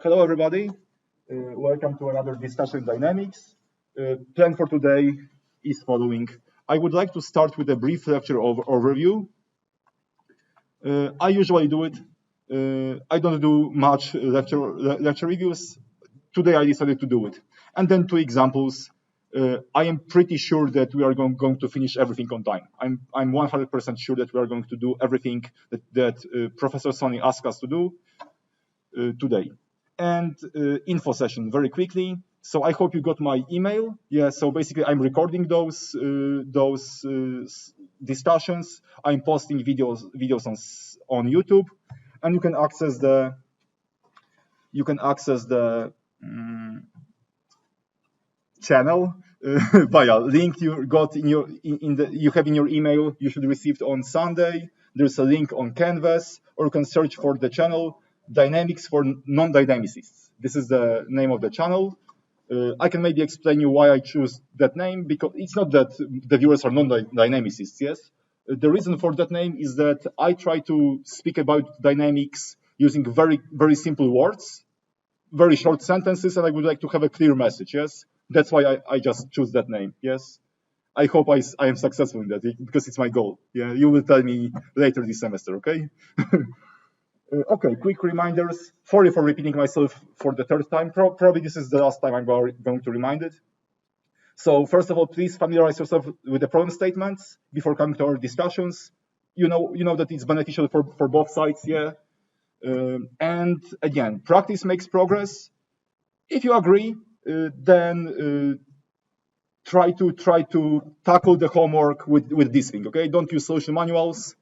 Hello, everybody. Welcome to another discussion in dynamics. Plan for today is following. I would like to start with a brief lecture overview. I usually do it. I don't do much lecture reviews. Today I decided to do it. And then two examples. I am pretty sure that we are going to finish everything on time. I'm 100% sure that we are going to do everything that Professor Sonny asked us to do today. And info session very quickly. So I hope you got my email. Yeah. So basically, I'm recording those discussions. I'm posting videos on YouTube, and you can access the channel via link you got you have in your email. You should receive it on Sunday. There's a link on Canvas, or you can search for the channel Dynamics for Non-Dynamicists. This is the name of the channel. I can maybe explain you why I choose that name, because it's not that the viewers are non-dynamicists, yes? The reason for that name is that I try to speak about dynamics using very, very simple words, very short sentences, and I would like to have a clear message, yes? That's why I just choose that name, yes? I hope I am successful in that, because it's my goal. Yeah, you will tell me later this semester, okay? Okay, quick reminders. Sorry for repeating myself for the third time. Probably this is the last time I'm going to remind it. So first of all, please familiarize yourself with the problem statements before coming to our discussions. You know that it's beneficial for both sides, yeah. And again, practice makes progress. If you agree, then try to tackle the homework with this thing. Okay, don't use social manuals.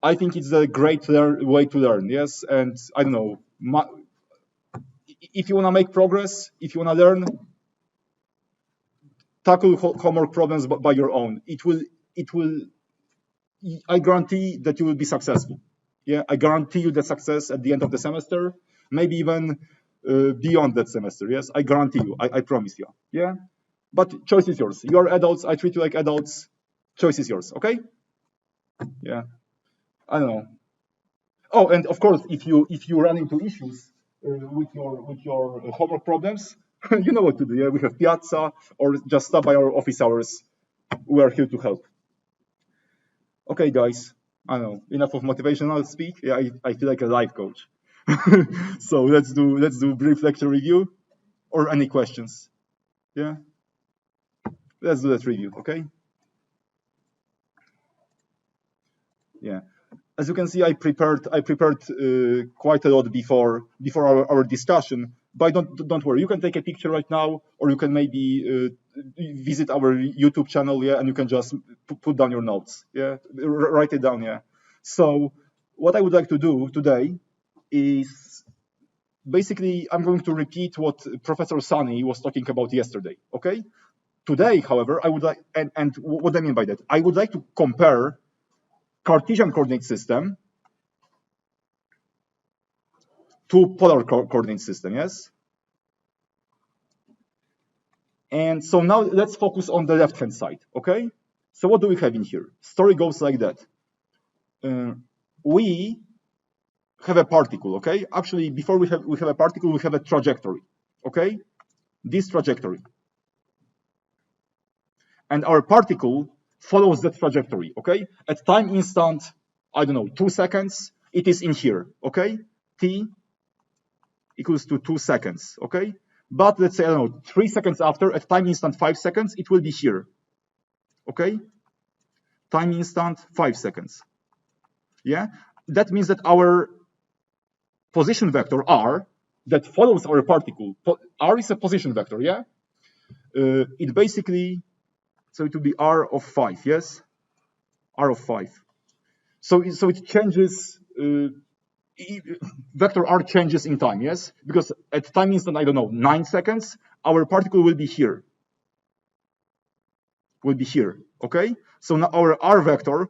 I think it's a great way to learn, yes? And I don't know, if you want to make progress, if you want to learn, tackle homework problems by your own. It will, I guarantee that you will be successful. Yeah, I guarantee you the success at the end of the semester, maybe even beyond that semester, yes? I guarantee you, I promise you, yeah? But choice is yours. You're adults, I treat you like adults, choice is yours, okay? Yeah. I don't know. Oh, and of course, if you run into issues with your homework problems, you know what to do. Yeah, we have Piazza, or just stop by our office hours. We are here to help. Okay, guys. I don't know, enough of motivational speak. Yeah, I feel like a life coach. So let's do brief lecture review, or any questions. Yeah, let's do that review. Okay. Yeah. As you can see, I prepared quite a lot before our discussion. But don't worry, you can take a picture right now, or you can maybe visit our YouTube channel, yeah, and you can just put down your notes, yeah, write it down, yeah. So what I would like to do today is basically I'm going to repeat what Professor Sonny was talking about yesterday. Okay. Today, however, I would like, and what I mean by that, I would like to compare Cartesian coordinate system to polar coordinate system, yes? And so now let's focus on the left-hand side, okay? So what do we have in here? Story goes like that. We have a particle, okay? Actually, before we have a particle, we have a trajectory, okay? This trajectory. And our particle follows that trajectory, okay? At time instant, I don't know, 2 seconds, it is in here, okay? T equals to 2 seconds, okay? But let's say, I don't know, 3 seconds after, at time instant 5 seconds, it will be here, okay? Time instant 5 seconds, yeah? That means that our position vector R that follows our particle, R is a position vector, yeah? It basically, so it will be R of 5, yes? R of 5. So it changes, vector R changes in time, yes? Because at time instant, I don't know, 9 seconds, our particle will be here. Okay? So now our R vector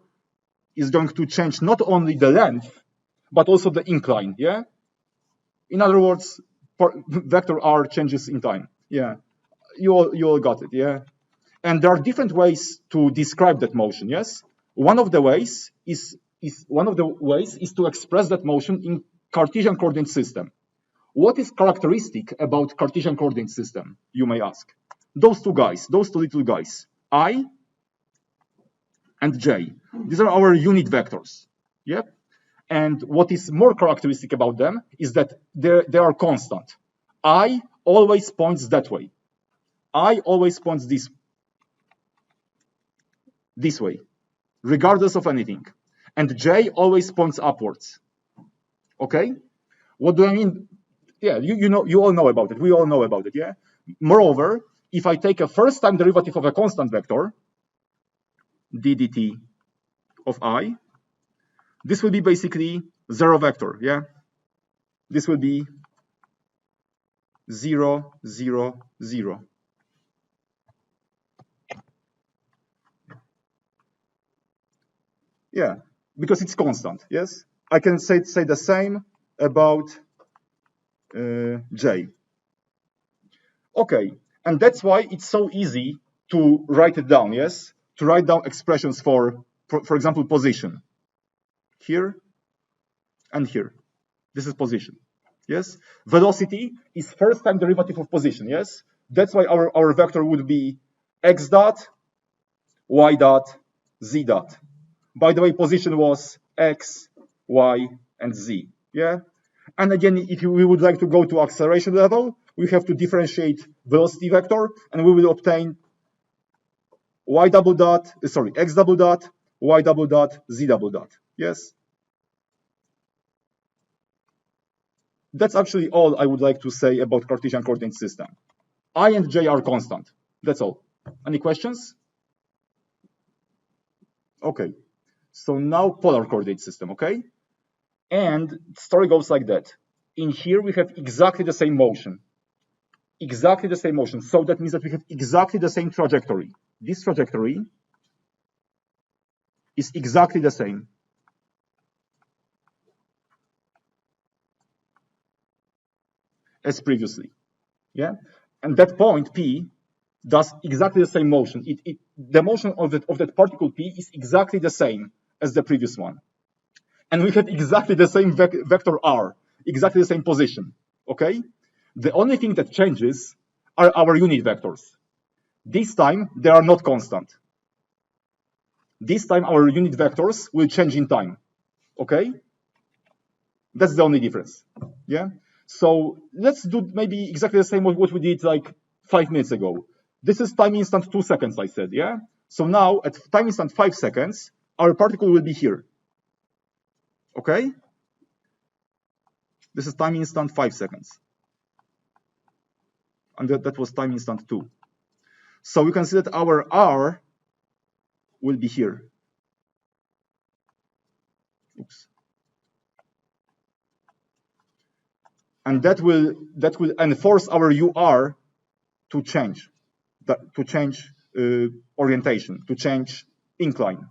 is going to change not only the length, but also the incline, yeah? In other words, vector R changes in time, yeah? You all got it, yeah? And there are different ways to describe that motion, yes? One of the ways is to express that motion in Cartesian coordinate system. What is characteristic about Cartesian coordinate system, you may ask? Those two guys, those two little guys, I and J. These are our unit vectors. Yep. And what is more characteristic about them is that they are constant. I always points that way. I always points this way, regardless of anything. And J always points upwards. Okay? What do I mean? Yeah, you all know about it. We all know about it, yeah? Moreover, if I take a first time derivative of a constant vector, d dt of I, this will be basically zero vector, yeah? This will be 0, 0, 0. Yeah, because it's constant, yes? I can say the same about J. Okay, and that's why it's so easy to write it down, yes? To write down expressions for example, position. Here and here. This is position, yes? Velocity is first time derivative of position, yes? That's why our vector would be x dot, y dot, z dot. By the way, position was x, y, and z, yeah? And again, if we would like to go to acceleration level, we have to differentiate velocity vector, and we will obtain y double dot, sorry, x double dot, y double dot, z double dot, yes? That's actually all I would like to say about Cartesian coordinate system. I and J are constant. That's all. Any questions? Okay. So now polar coordinate system, okay? And the story goes like that. In here, we have exactly the same motion. Exactly the same motion. So that means that we have exactly the same trajectory. This trajectory is exactly the same. As previously, yeah? And that point, P, does exactly the same motion. The motion of that particle P is exactly the same as the previous one. And we have exactly the same vector R, exactly the same position, okay? The only thing that changes are our unit vectors. This time, they are not constant. This time, our unit vectors will change in time, okay? That's the only difference, yeah? So let's do maybe exactly the same what we did like 5 minutes ago. This is time instant 2 seconds, I said, yeah? So now at time instant 5 seconds, our particle will be here, okay? This is time instant 5 seconds. And that was time instant 2. So we can see that our R will be here. Oops. And that will enforce our UR to change, orientation, to change incline.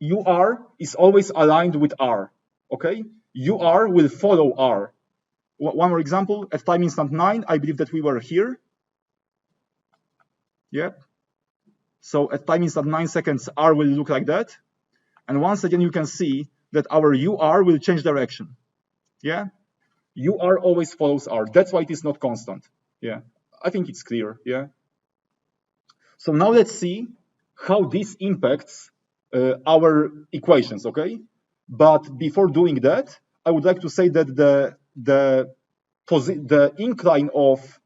UR is always aligned with R, okay? UR will follow R. One more example, at time instant 9, I believe that we were here. Yeah. So at time instant 9 seconds, R will look like that. And once again, you can see that our UR will change direction. Yeah. UR always follows R. That's why it is not constant. Yeah. I think it's clear. Yeah. So now let's see how this impacts our equations, okay? But before doing that, I would like to say that the incline of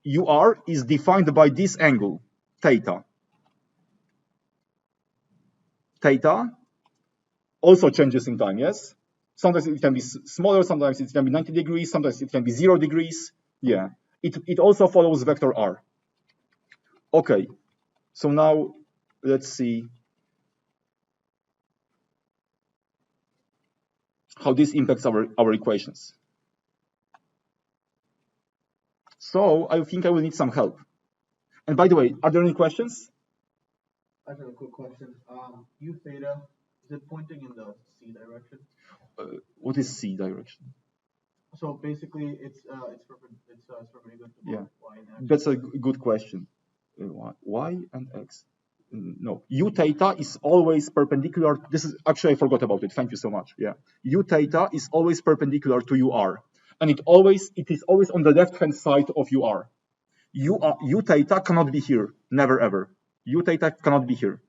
UR is defined by this angle, theta. Theta also changes in time, yes? Sometimes it can be smaller, sometimes it can be 90 degrees, sometimes it can be 0 degrees. Yeah, it also follows vector R. Okay, so now let's see how this impacts our equations. So I think I will need some help. And by the way, are there any questions? I have a quick question. U theta, is it pointing in the C direction? What is C direction? So basically, it's perpendicular to Yeah, Y and X. that's a good question. Y and X. no, U theta is always perpendicular. This is actually, I forgot about it. Thank you so much. Yeah, U theta is always perpendicular to UR, and it is always on the left hand side of UR. U theta cannot be here, never ever. U theta cannot be here.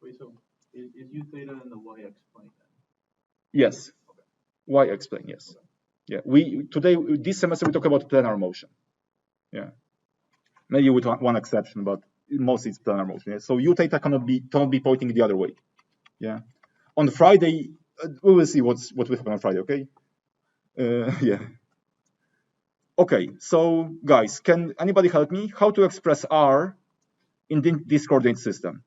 Wait, so is U theta in the YX plane then? Yes, okay. YX plane. Yes. Okay. Yeah, this semester we talk about planar motion. Yeah, maybe with one exception, but mostly it's planar motion. Yeah? So U theta cannot be pointing the other way. Yeah. On Friday, we will see what will happen on Friday. Okay. Yeah. Okay. So guys, can anybody help me? How to express R in this coordinate system?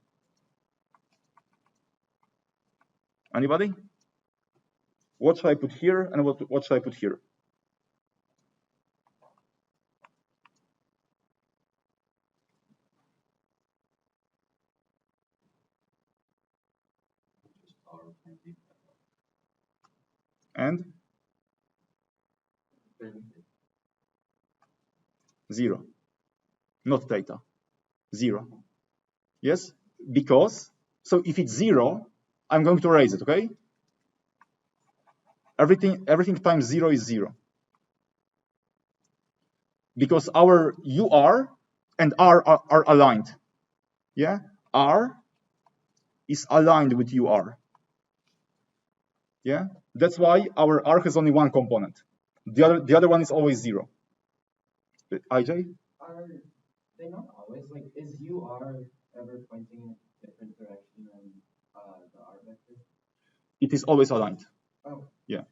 Anybody? What should I put here, and what should I put here? And 0, not theta, 0. Yes, because, so if it's 0, I'm going to erase it, okay? Everything times 0 is 0. Because our UR and R are aligned. Yeah, R is aligned with UR. Yeah, that's why our R has only one component. The other one is always 0. IJ? Are they not always, like, is UR ever pointing in a different direction than the R vector? It is always aligned. Oh. Yeah.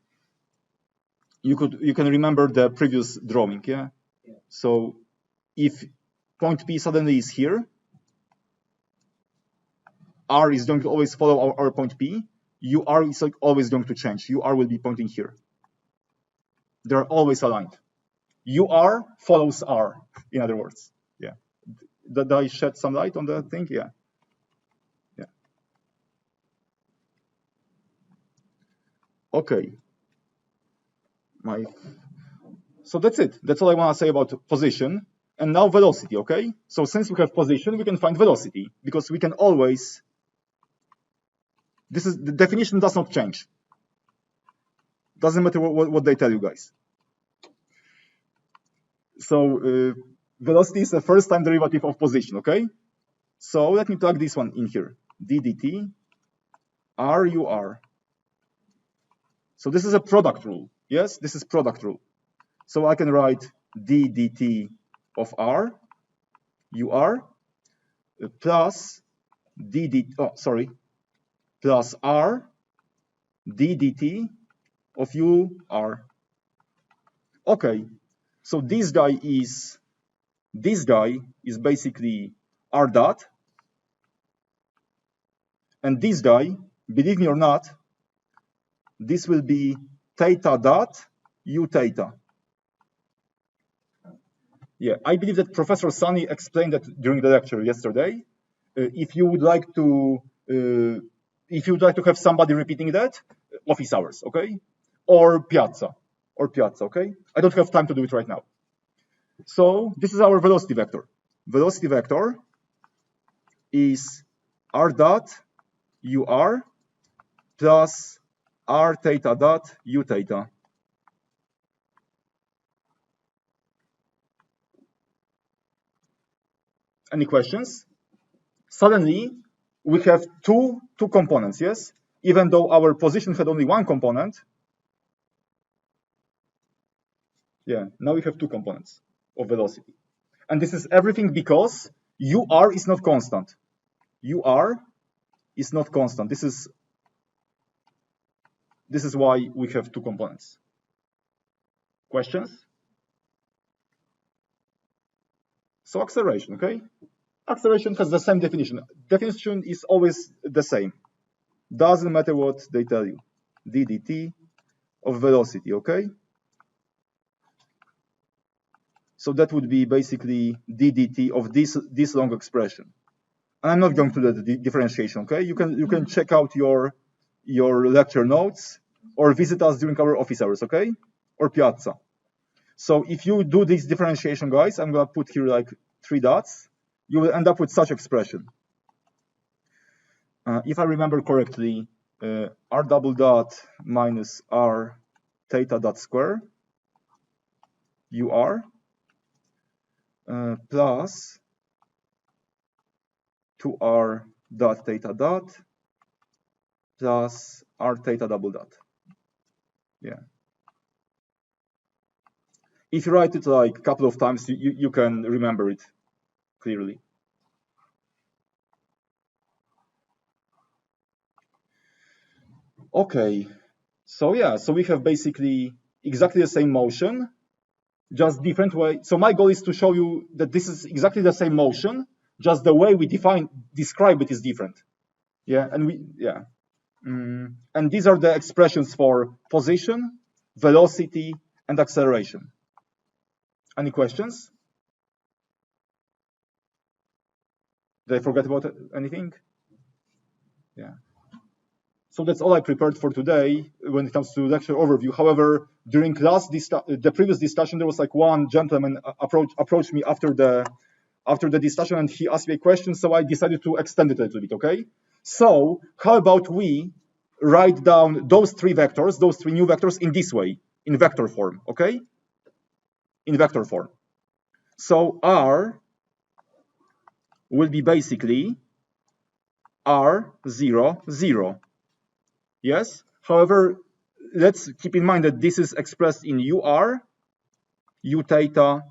You can remember the previous drawing, yeah? Yeah. So if point P suddenly is here, R is going to always follow our point P. UR is like always going to change. UR will be pointing here. They're always aligned. UR follows R, in other words. Yeah. Did I shed some light on the thing? Yeah. Yeah. Okay. So that's it. That's all I want to say about position. And now velocity, okay? So since we have position, we can find velocity, because we can always, the definition does not change. Doesn't matter what they tell you guys. So velocity is the first time derivative of position, okay? So let me plug this one in here. d dt RUR. So this is a product rule. Yes, this is product rule. So I can write d dt of R, UR, plus plus R d dt of UR. Okay, so this guy is basically R dot, and this guy, believe me or not, this will be theta dot U theta. Yeah, I believe that Professor Sunny explained that during the lecture yesterday. If you would like to have somebody repeating that, office hours, okay, or piazza, okay. I don't have time to do it right now. So this is our velocity vector. Velocity vector is R dot UR plus R theta dot U theta. Any questions? Suddenly, we have two components, yes? Even though our position had only one component. Yeah, now we have two components of velocity. And this is everything because UR is not constant. UR is not constant. This is why we have two components. Questions? So acceleration, okay? Acceleration has the same definition. Definition is always the same. Doesn't matter what they tell you. d dt of velocity, okay? So that would be basically d dt of this long expression. And I'm not going to do the differentiation, okay? You can check out your lecture notes or visit us during our office hours, okay? Or piazza. So if you do this differentiation, guys, I'm gonna put here like 3 dots. You will end up with such expression. if I remember correctly, r double dot minus r theta dot square ur plus 2r dot theta dot plus r theta double dot. Yeah. If you write it like a couple of times, you can remember it clearly. Okay, so yeah, so we have basically exactly the same motion, just different way. So my goal is to show you that this is exactly the same motion, just the way we describe it is different. Yeah, and and these are the expressions for position, velocity, and acceleration. Any questions? Did I forget about anything? Yeah. So that's all I prepared for today when it comes to lecture overview. However, during the previous discussion, there was like one gentleman approached me after the discussion, and he asked me a question. So I decided to extend it a little bit. Okay. So how about we write down those three new vectors in this way, in vector form. Okay. In vector form. So R will be basically R0, 0. Yes. However, let's keep in mind that this is expressed in UR, U theta,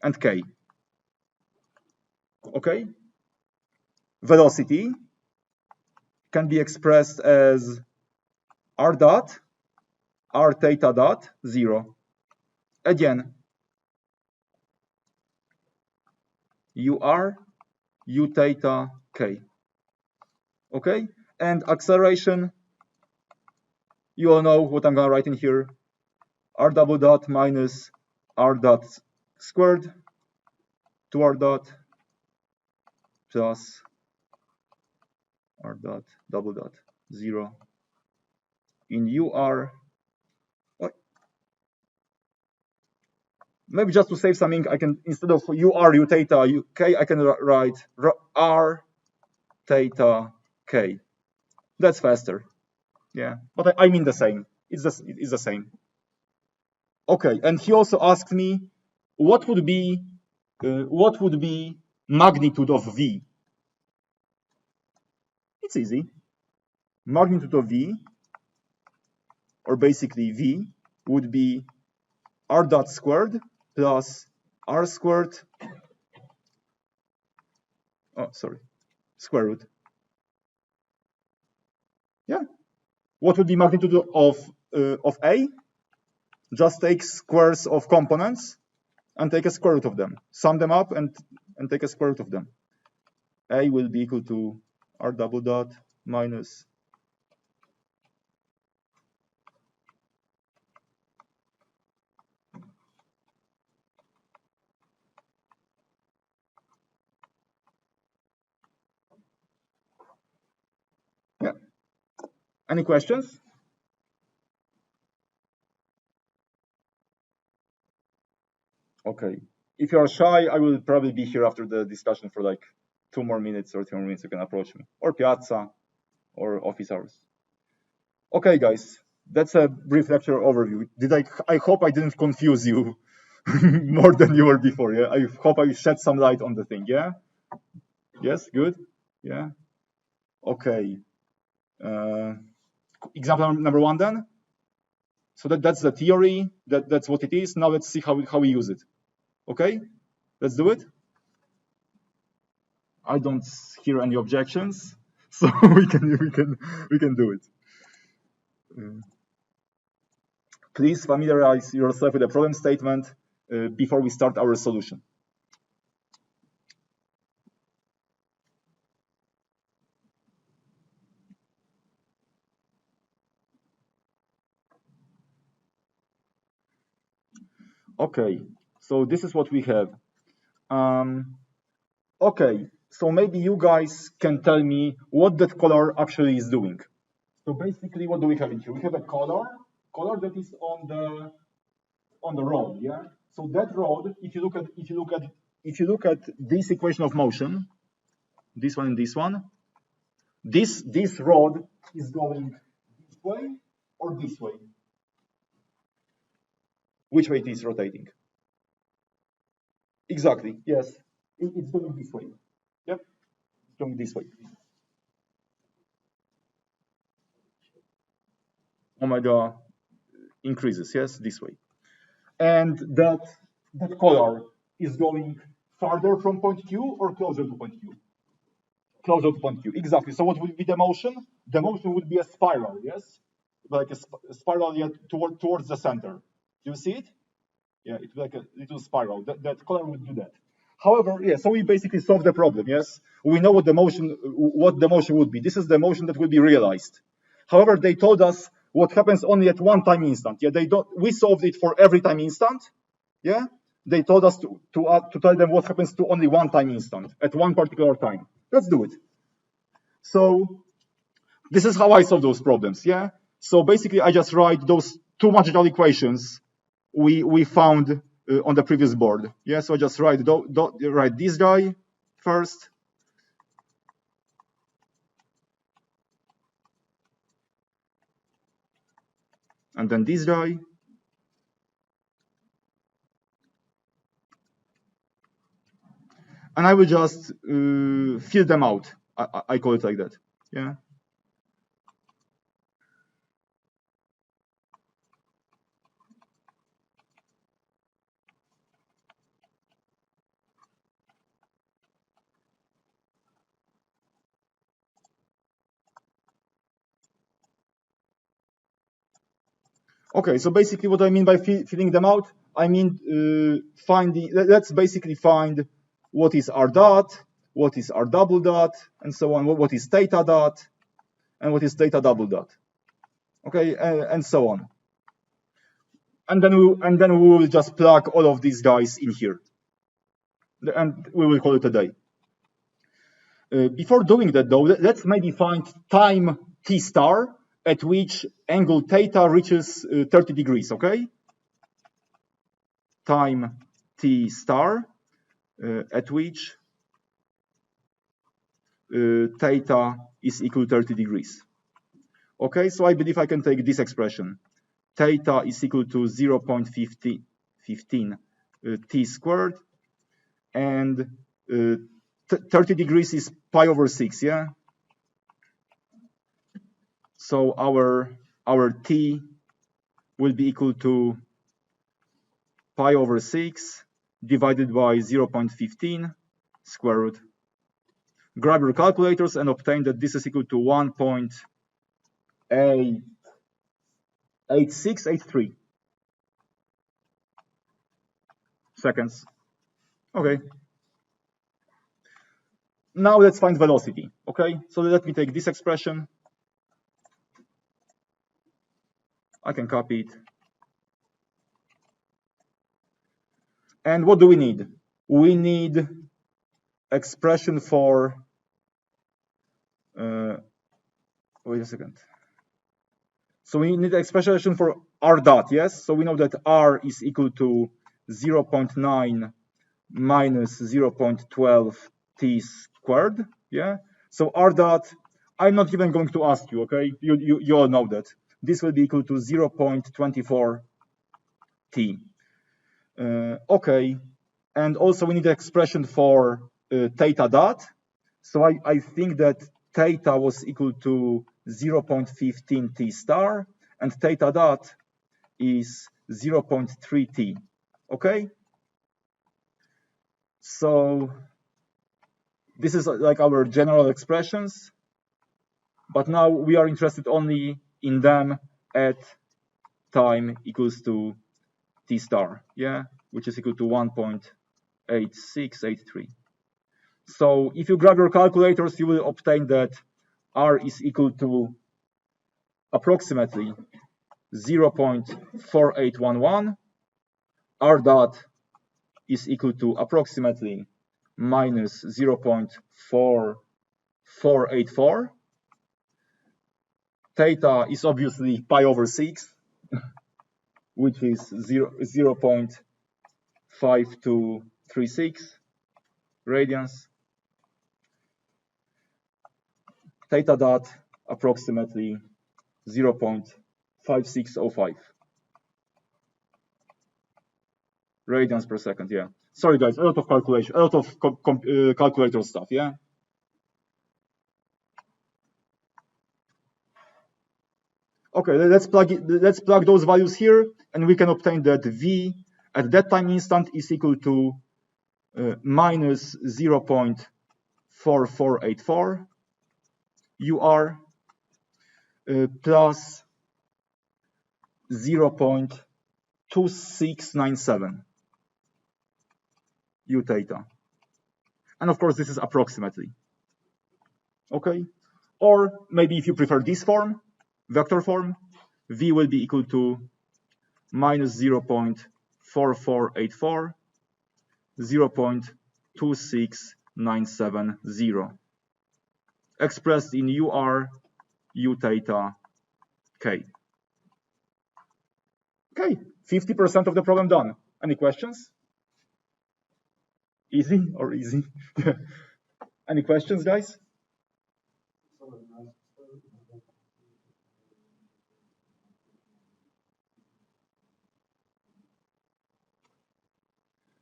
and K. Okay? Velocity can be expressed as R dot, R theta dot, 0. Again, UR, U theta, K. Okay? And acceleration, you all know what I'm going to write in here. R double dot minus R dot squared, 2R dot plus R dot double dot 0 in UR. Maybe just to save something, I can, instead of UR, U theta, U K, I can write R theta K. That's faster. Yeah, but I mean the same. It's the same. Okay, and he also asked me what would be magnitude of V. It's easy. Magnitude of V, or basically V, would be R dot squared plus R squared, square root. Yeah. What would be magnitude of A? Just take squares of components and take a square root of them. Sum them up and take a square root of them. A will be equal to R double dot minus yeah. Any questions? Okay. If you are shy, I will probably be here after the discussion for like 2 more minutes or 3 more minutes. You can approach me, or piazza, or office hours. Okay, guys, that's a brief lecture overview. I hope I didn't confuse you more than you were before. Yeah, I hope I shed some light on the thing. Yeah. Yes. Good. Yeah. Okay. Example number 1 then. So that's the theory. That's what it is. Now let's see how we use it. Okay. Let's do it. I don't hear any objections, so we can do it. Please familiarize yourself with the problem statement before we start our solution. Okay, so this is what we have. Okay, so maybe you guys can tell me what that color actually is doing. So basically, what do we have in here? We have a color that is on the road, yeah. So that road, if you look at this equation of motion, this one and this one, This rod is going this way or this way? Which way it is rotating? Exactly, yes. It's going this way. Yep, it's going this way. Omega increases, yes, this way. And that color is going farther from point Q or closer to point Q? Closer to point Q, exactly. So what would be the motion? The motion would be a spiral, yes? Like a spiral towards the center. Do you see it? Yeah, it's like a little spiral. That color would do that. However, yeah, so we basically solved the problem, yes? We know what the motion would be. This is the motion that will be realized. However, they told us what happens only at one time instant. Yeah, we solved it for every time instant. Yeah, they told us to tell them what happens to only one time instant at one particular time. Let's do it. So this is how I solve those problems. Yeah. So basically, I just write those two magical equations we found on the previous board. Yeah. So I just write this guy first. And then this guy. And I will just fill them out. I call it like that. Yeah. Okay, so basically what I mean by filling them out, I mean let's basically find what is r dot, what is r double dot, and so on, what is theta dot, and what is theta double dot. Okay, and so on. And then we will just plug all of these guys in here. And we will call it a day. Before doing that though, let's maybe find time t star at which angle theta reaches 30 degrees, okay? Time t star at which theta is equal to 30 degrees. Okay, so I believe I can take this expression. Theta is equal to 0.15 t squared, and 30 degrees is pi over 6, yeah? So our t will be equal to pi over 6 divided by 0.15 square root. Grab your calculators and obtain that this is equal to 1.8683 seconds. Okay. Now let's find velocity. Okay, so let me take this expression. I can copy it. And what do we need? We need expression for wait a second. So we need expression for r dot, yes? So we know that r is equal to 0.9 minus 0.12 t squared, yeah? So r dot, I'm not even going to ask you, okay? You all know that. This will be equal to 0.24 t. Okay, and also we need an expression for theta dot. So I think that theta was equal to 0.15 t star, and theta dot is 0.3 t. Okay, so this is like our general expressions, but now we are interested only in them at time equals to t star, yeah, which is equal to 1.8683. So if you grab your calculators, you will obtain that r is equal to approximately 0.4811. R dot is equal to approximately minus 0.4484. Theta is obviously pi over 6, which is 0.5236 radians. theta dot approximately 0.5605 radians per second. Yeah. Sorry guys, a lot of calculation, a lot of calculator stuff. Yeah. Okay, let's plug those values here, and we can obtain that V at that time instant is equal to minus 0.4484 UR plus 0.2697 U theta. And of course, this is approximately. Okay? Or maybe if you prefer this form, vector form, V will be equal to minus 0.4484, 0.26970, expressed in UR, U theta, K. Okay, 50% of the problem done. Any questions? Easy or easy? Any questions, guys?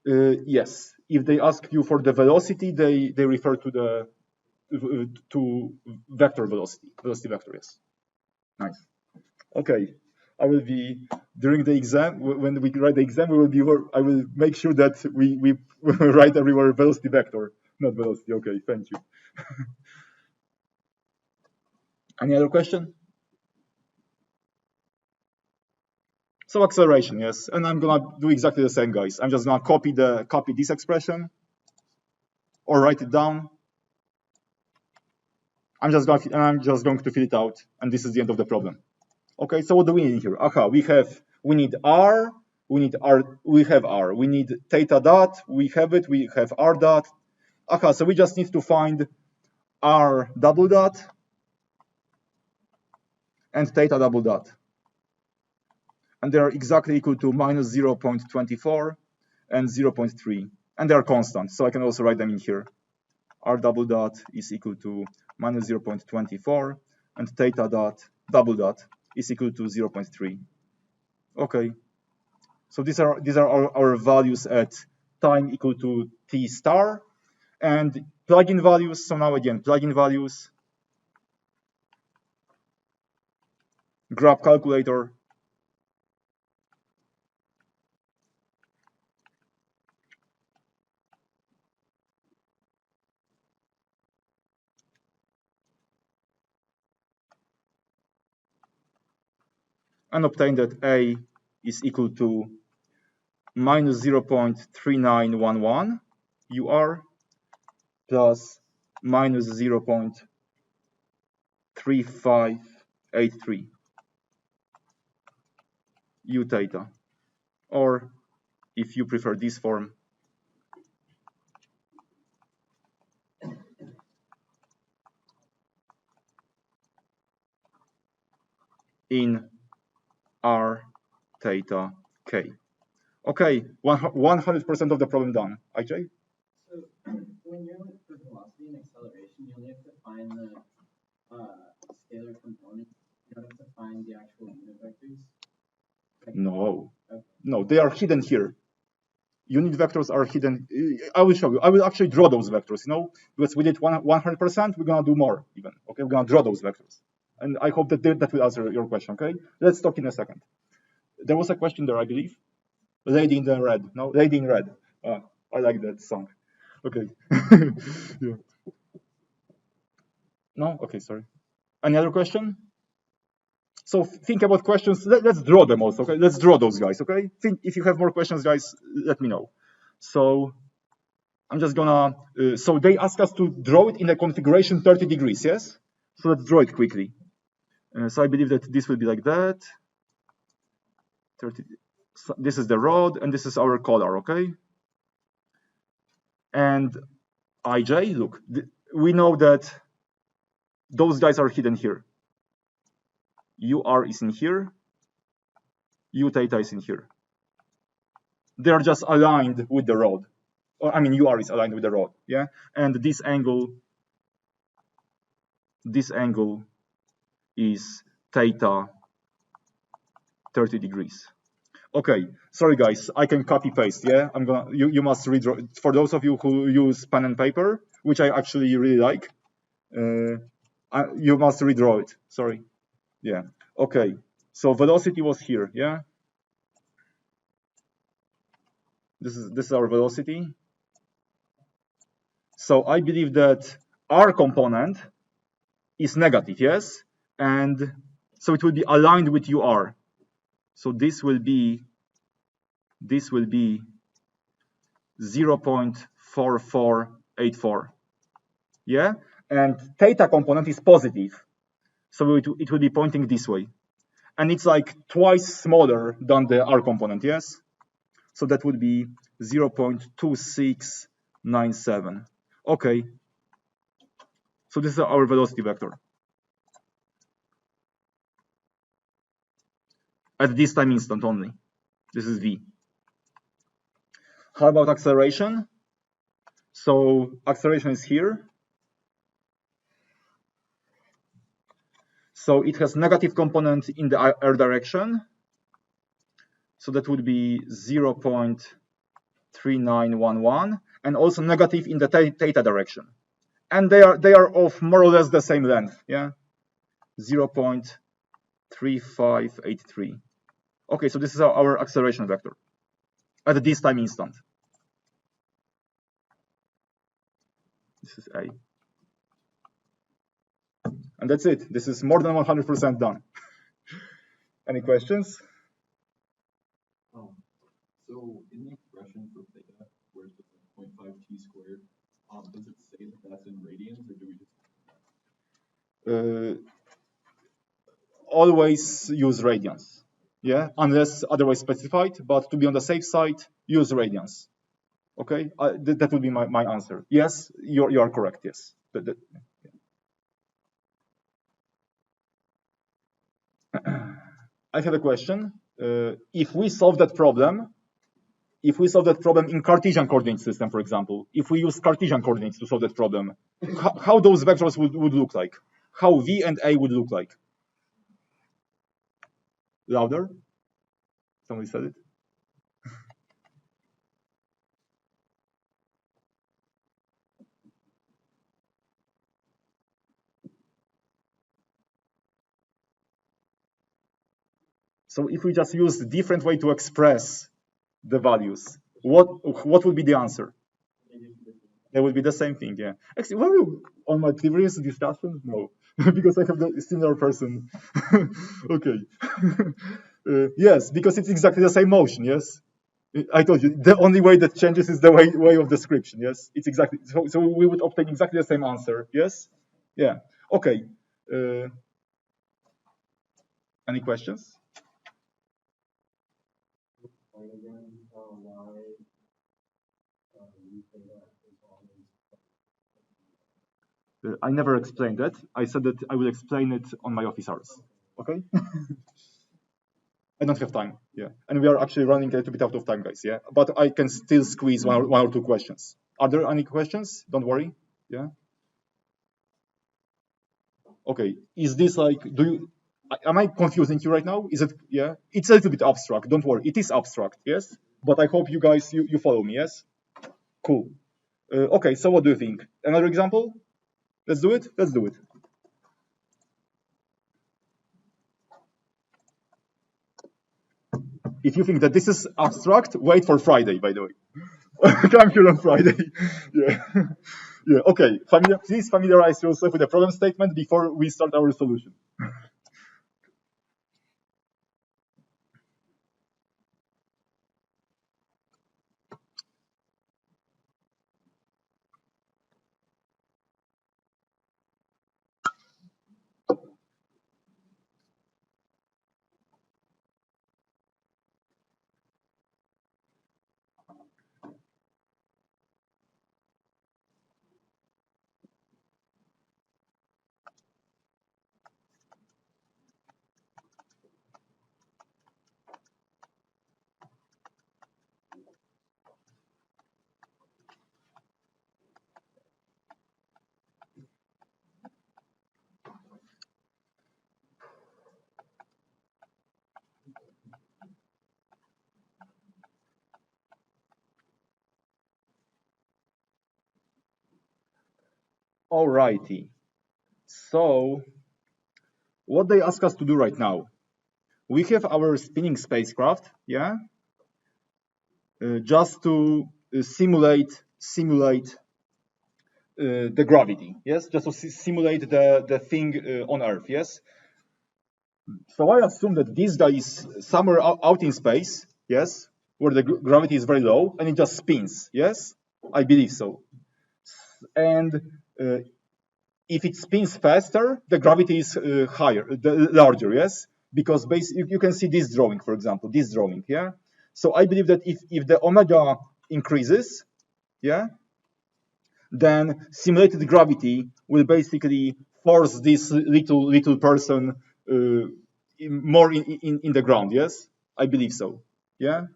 Yes. If they ask you for the velocity, they refer to the vector velocity vector. Yes. Nice. Okay. I will be during the exam when we write the exam. I will make sure that we write everywhere velocity vector, not velocity. Okay. Thank you. Any other question? So acceleration, yes, and I'm gonna do exactly the same, guys. I'm just gonna copy this expression or write it down. I'm just going to fill it out, and this is the end of the problem. Okay, so what do we need here? Aha, we need R, we have R, we need theta dot, we have it, we have R dot. Aha, so we just need to find R double dot and theta double dot. And they are exactly equal to minus 0.24 and 0.3, and they are constant, so I can also write them in here. R double dot is equal to minus 0.24, and theta dot double dot is equal to 0.3. Okay, so these are our values at time equal to t star, and plug-in values. So now again, plug-in values, grab calculator, and obtain that A is equal to minus 0.3911 UR plus minus 0.3583 U theta, or if you prefer this form, in R theta K. Okay, 100% of the problem done. IJ? So when you're with the velocity and acceleration, you only have to find the scalar components in order to find the actual unit vectors? No. Okay. No, they are hidden here. Unit vectors are hidden. I will show you. I will actually draw those vectors, because we did 100%, we're gonna do more even. Okay, we're gonna draw those vectors. And I hope that that will answer your question, okay? Let's talk in a second. There was a question there, I believe. Lady in the Red. No, Lady in Red. I like that song. Okay. Yeah. No? Okay, sorry. Any other question? So think about questions. Let's draw them also, okay? Let's draw those guys, okay? If you have more questions, guys, let me know. So I'm just gonna, so they ask us to draw it in a configuration 30 degrees, yes? So let's draw it quickly. So I believe that this will be like that. 30. So this is the rod, and this is our color, okay? And IJ, look, we know that those guys are hidden here. UR is in here, U theta is in here. They are just aligned with the rod. Or I mean, UR is aligned with the rod, yeah? And this angle this angle is theta 30 degrees. Okay, sorry guys, I can copy paste, yeah? You must redraw. For those of you who use pen and paper, which I actually really like, you must redraw it, sorry. Yeah, okay, so velocity was here, yeah? This is our velocity. So I believe that R component is negative, yes? And so it will be aligned with UR. So this will be 0.4484. Yeah, and theta component is positive, so it will be pointing this way, and it's like twice smaller than the R component. Yes, so that would be 0.2697. Okay, so this is our velocity vector at this time instant only. This is v. How about acceleration? So acceleration is here. So it has negative component in the r direction. So that would be 0.3911, and also negative in the theta direction. And they are of more or less the same length, yeah? 0.3583. Okay, so this is our acceleration vector at this time instant. This is A. And that's it. This is more than 100% done. Any questions? So in the expression for theta, where it's 0.5 t squared, does it say that that's in radians, or do we just? Always use radians, yeah, unless otherwise specified. But to be on the safe side, use radians. Okay, that would be my answer. Yes, you are correct. Yes. I have a question. If we solve that problem in Cartesian coordinate system, for example, if we use Cartesian coordinates to solve that problem, how those vectors would look like? How V and A would look like? Louder? Somebody said it. So if we just use a different way to express the values, what would be the answer? That would be the same thing, yeah. Actually, were you on my previous discussion? No, because I have the similar person. Okay. Yes, because it's exactly the same motion, yes? I told you, the only way that changes is the way of description, yes? It's exactly, so we would obtain exactly the same answer, yes? Yeah, okay. Any questions? I never explained that. I said that I will explain it on my office hours. Okay? I don't have time. Yeah, and we are actually running a little bit out of time, guys. Yeah, but I can still squeeze one or two questions. Are there any questions? Don't worry. Yeah. Okay. Is this like? Am I confusing you right now? Is it? Yeah. It's a little bit abstract. Don't worry. It is abstract. Yes. But I hope you guys you follow me. Yes. Cool. Okay. So what do you think? Another example? Let's do it. Let's do it. If you think that this is abstract, wait for Friday, by the way. Come here on Friday. Yeah. Yeah. Okay. Please familiarize yourself with the problem statement before we start our solution. Alrighty. So what they ask us to do right now, we have our spinning spacecraft, yeah, just to simulate the gravity, yes, just to simulate the thing on Earth, yes. So I assume that this guy is somewhere out in space, yes, where the gravity is very low, and it just spins, yes, I believe so. And if it spins faster, the gravity is larger, yes, because you can see this drawing, for example, this drawing, yeah. So I believe that if the omega increases, yeah, then simulated gravity will basically force this little person more in the ground. Yes, I believe so. Yeah.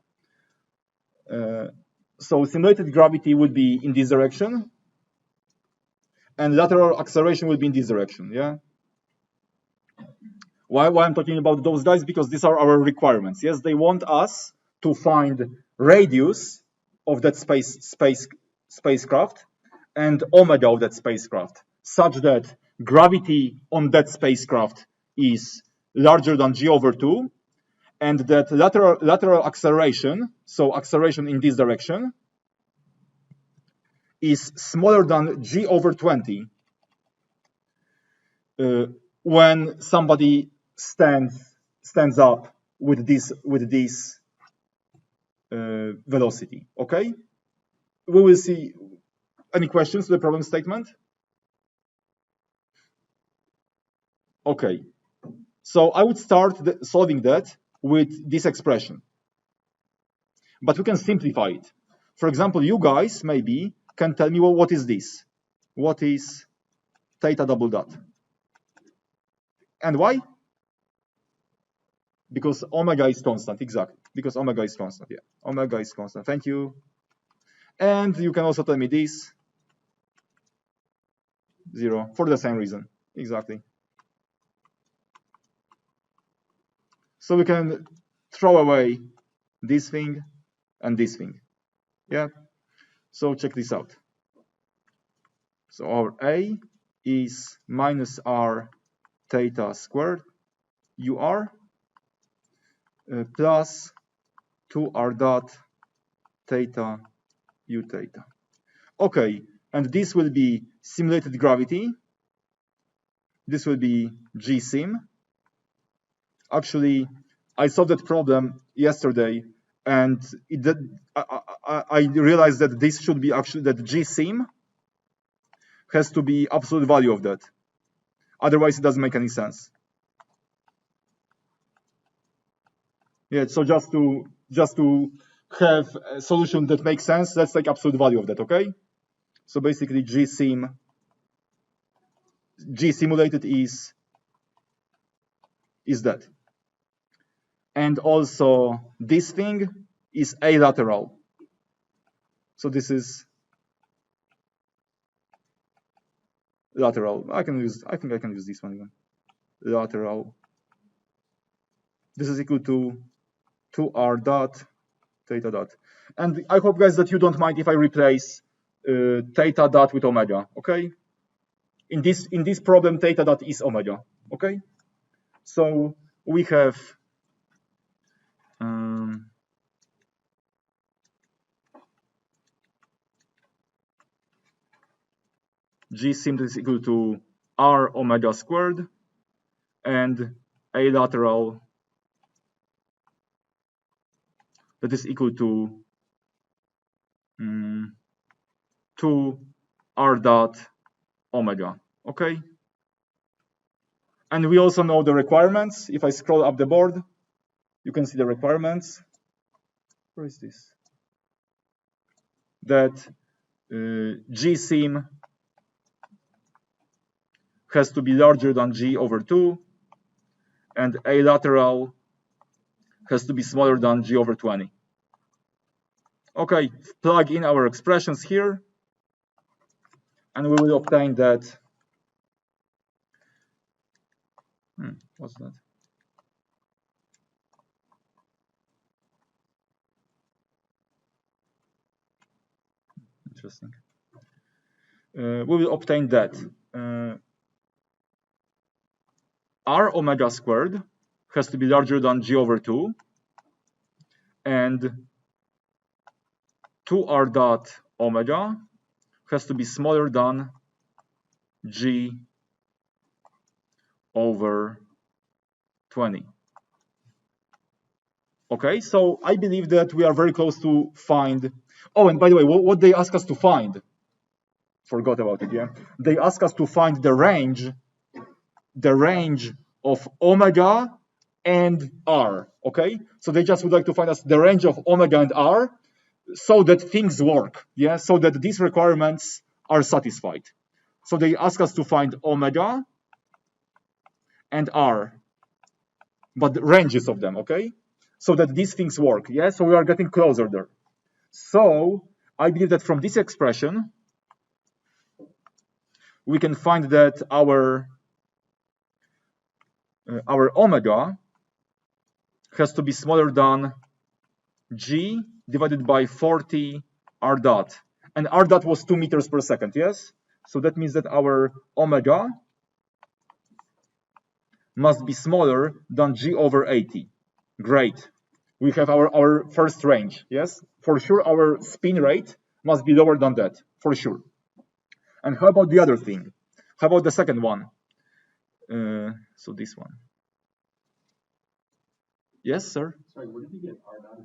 So simulated gravity would be in this direction, and lateral acceleration will be in this direction. Yeah. Why I'm talking about those guys? Because these are our requirements. Yes, they want us to find radius of that spacecraft and omega of that spacecraft, such that gravity on that spacecraft is larger than g/2, and that lateral acceleration, so acceleration in this direction, is smaller than g/20 when somebody stands up with this velocity. Okay, we will see. Any questions to the problem statement? Okay, so I would start solving that with this expression, but we can simplify it. For example, you guys maybe can tell me, well, what is this? What is theta double dot? And why? Because omega is constant, exactly. Because omega is constant, yeah. Omega is constant, thank you. And you can also tell me this, 0, for the same reason, exactly. So we can throw away this thing and this thing, yeah? So check this out. So our A is minus r theta squared ur plus 2r dot theta u theta. Okay, and this will be simulated gravity. This will be gsim. Actually, I solved that problem yesterday, and I realized that this should be actually that gsim has to be absolute value of that. Otherwise, it doesn't make any sense. Yeah, so just to have a solution that makes sense, let's take absolute value of that, okay? So basically G simulated is that. And also this thing is alateral. So this is lateral. I think I can use this one even. Lateral. This is equal to 2r dot theta dot. And I hope, guys, that you don't mind if I replace theta dot with omega, okay? In this problem, theta dot is omega, okay? So we have G sim is equal to r omega squared, and a lateral that is equal to 2 r dot omega, okay? And we also know the requirements. If I scroll up the board, you can see the requirements. Where is this? That G sim has to be larger than g/2, and a lateral has to be smaller than g/20. Okay, plug in our expressions here, and we will obtain that. What's that? Interesting. we will obtain that r omega squared has to be larger than g over 2, and 2r dot omega has to be smaller than g over 20. Okay, so I believe that we are very close to find. Oh, and by the way, what they ask us to find? Forgot about it. Yeah, they ask us to find the range of omega and r. Okay, so they just would like to find us the range of omega and r, so that things work. Yeah, so that these requirements are satisfied. So they ask us to find omega and r, but the ranges of them. Okay, so that these things work. Yeah, so we are getting closer there. So I believe that from this expression, we can find that our omega has to be smaller than g divided by 40 r dot. And r dot was 2 meters per second, yes? So that means that our omega must be smaller than g over 80. Great. We have our first range, yes? For sure, our spin rate must be lower than that, for sure. And how about the other thing? How about the second one? So this one. Yes, sir? Sorry, where did you get R dot?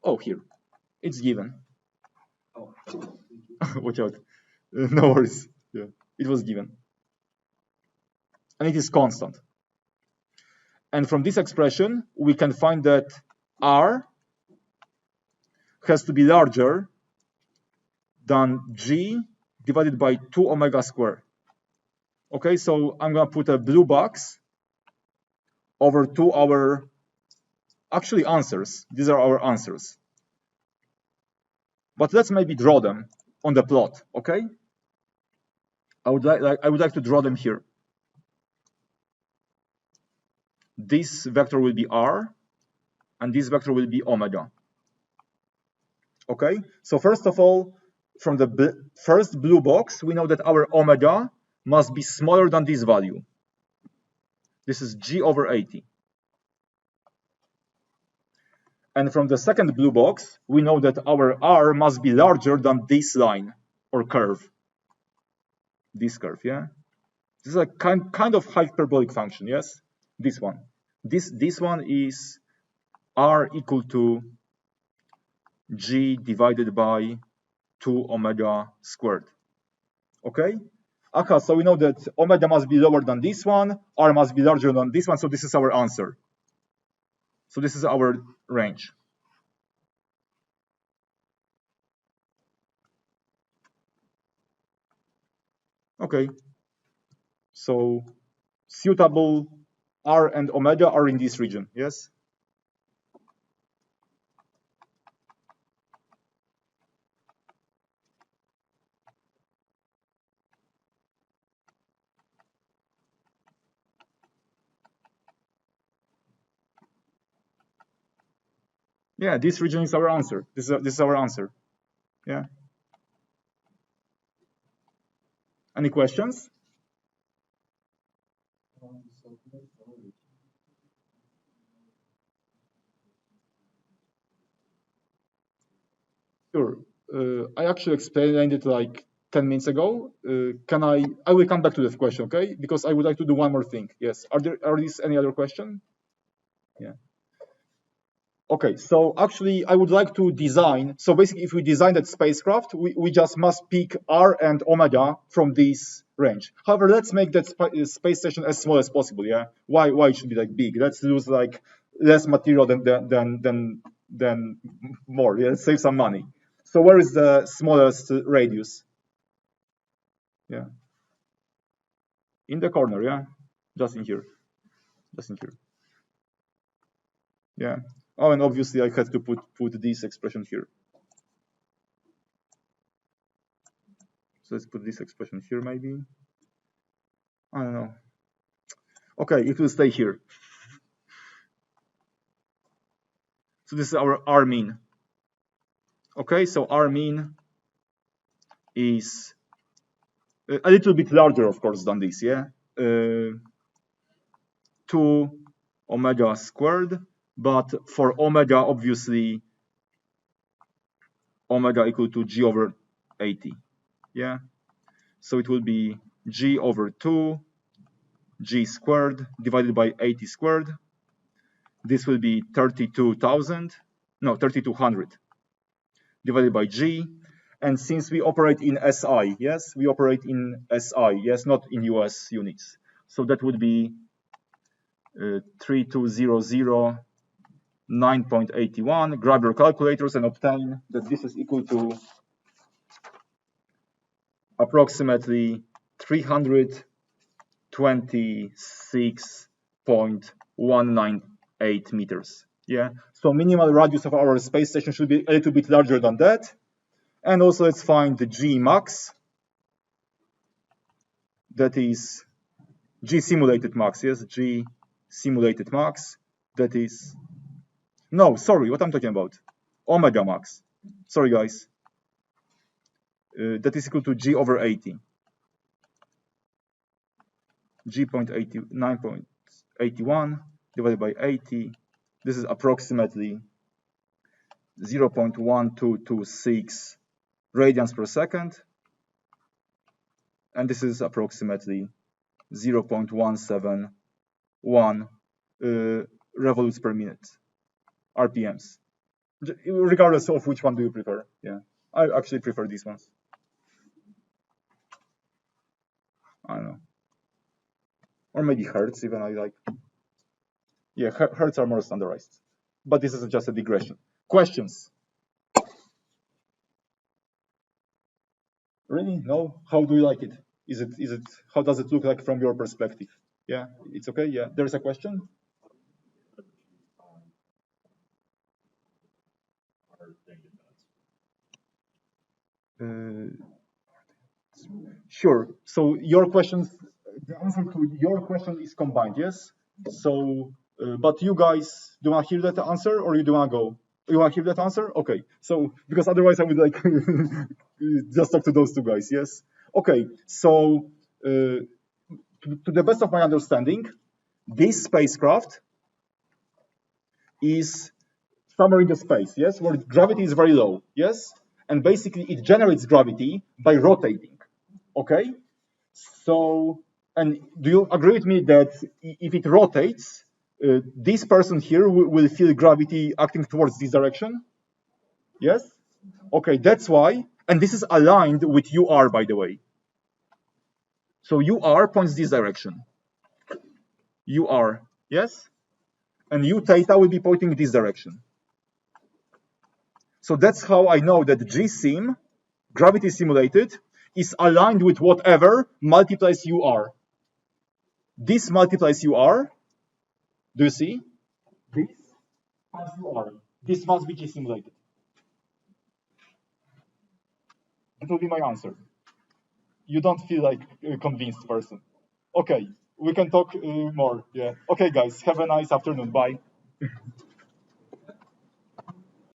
Oh, here. It's given. Oh, Watch out. No worries. Yeah, it was given. And it is constant. And from this expression, we can find that R has to be larger than G divided by 2 omega squared. Okay, so I'm going to put a blue box over to our actually answers. These are our answers. But let's maybe draw them on the plot, okay? I would like to draw them here. This vector will be R, and this vector will be omega. Okay, so first of all, from the first blue box, we know that our omega must be smaller than this value. This is g over 80. And from the second blue box, we know that our r must be larger than this line or curve. This curve, yeah? This is a kind of hyperbolic function, yes? This one. This one is r equal to g divided by 2 omega squared. Okay? Okay, so we know that omega must be lower than this one, r must be larger than this one, so this is our answer. So this is our range. Okay, so suitable r and omega are in this region, yes? Yeah, this region is our answer. This is our answer. Yeah. Any questions? Sure. I actually explained it like 10 minutes ago. I will come back to this question, okay? Because I would like to do one more thing. Yes. Are these any other question? Yeah. Okay, so actually I would like to design, so basically if we design that spacecraft, we just must pick R and omega from this range. However, let's make that space station as small as possible, yeah? Why it should be like big? Let's use like less material than more, yeah? Save some money. So where is the smallest radius? Yeah. In the corner, yeah? Just in here. Just in here. Yeah. Oh, and obviously I had to put this expression here. So let's put this expression here, maybe. I don't know. Okay, it will stay here. So this is our R mean. Okay, so R mean is a little bit larger, of course, than this, yeah? 2 omega squared, but for omega, obviously, omega equal to g over 80, yeah? So it will be g over 2 g squared divided by 80 squared. This will be 3200 divided by g. And since we operate in SI, yes, we operate in SI, yes, not in US units. So that would be 3200 9.81. Grab your calculators and obtain that this is equal to approximately 326.198 meters. Yeah. So minimal radius of our space station should be a little bit larger than that. And also let's find the G max. That is G simulated max. Yes, G simulated max. That is, no, sorry, what I'm talking about? Omega max. Sorry, guys. That is equal to G over 80. G.89.81 divided by 80. This is approximately 0.1226 radians per second. And this is approximately 0.171 revolutes per minute, RPMs. Regardless of which one do you prefer. Yeah, I actually prefer these ones. I don't know. Or maybe hertz even I like. Yeah, hertz are more standardized. But this is just a digression. Questions? Really? No? How do you like it? Is it how does it look like from your perspective? Yeah, it's okay. Yeah, there's a question. Sure. So your questions, the answer to your question is combined, yes? So, but you guys, do you want to hear that answer or you do want to go? You want to hear that answer? Okay. So, because otherwise I would like just talk to those two guys, yes? Okay. So, to the best of my understanding, this spacecraft is somewhere in the space, yes, where gravity is very low, yes? And basically it generates gravity by rotating, okay? So, and do you agree with me that if it rotates, this person here will feel gravity acting towards this direction? Yes? Okay, that's why, and this is aligned with UR, by the way. So UR points this direction. UR, yes? And U theta will be pointing this direction. So that's how I know that GSIM, gravity simulated, is aligned with whatever multiplies UR. This multiplies UR. Do you see? This times UR. This must be G simulated. That will be my answer. You don't feel like a convinced person. Okay, we can talk more. Yeah. Okay, guys, have a nice afternoon. Bye.